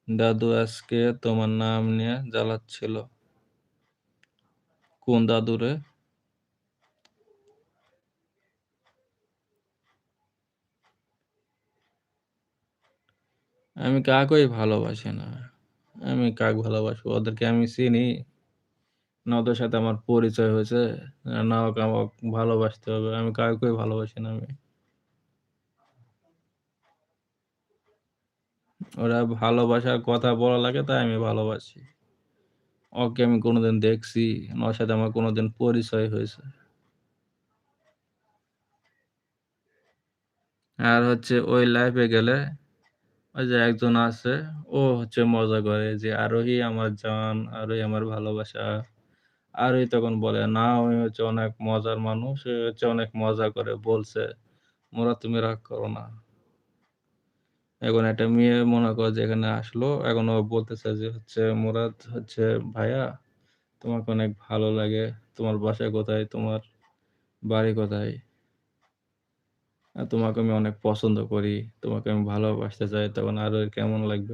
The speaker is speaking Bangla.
দাদু আজকে তোমার নাম নিয়ে জ্বালাচ্ছিল। কোন দাদু রে? আমি কাউকেই ভালোবাসি না। আমি কাক ভালোবাসবো? ওদেরকে আমি চিনি? না ওদের সাথে আমার পরিচয় হয়েছে? না ওকে আমাকে ভালোবাসতে হবে? আমি কাউকেই ভালোবাসি না আমি। ওরা ভালোবাসার কথা বলা লাগে তাই আমি ভালোবাসি। ওকে আমি কোনোদিন দেখছি? না ওর সাথে আমার কোনোদিন পরিচয় হয়েছে? আর হচ্ছে ওই লাইফে গেলে ওই যে একজন আছে, ও হচ্ছে মজা করে যে, "আরোহী আমার জান, আরোহী আমার ভালোবাসা।" আরোহী তখন বলে, "না, আমি হচ্ছে অনেক মজার মানুষ। এ হচ্ছে অনেক মজা করে বলছে। মুরাদ তুমি রাগ করো না।" এখন একটা মেয়ে মনে করো যে এখানে আসলো। এখন ও বলতেছে যে হচ্ছে, "মুরাদ হচ্ছে ভাইয়া তোমাকে অনেক ভালো লাগে। তোমার বাসা কোথায়? তোমার বাড়ি কোথায়? তোমাকে আমি অনেক পছন্দ করি। তোমাকে আমি ভালোবাসতে চাই।" তখন আরোহীর কেমন লাগবে?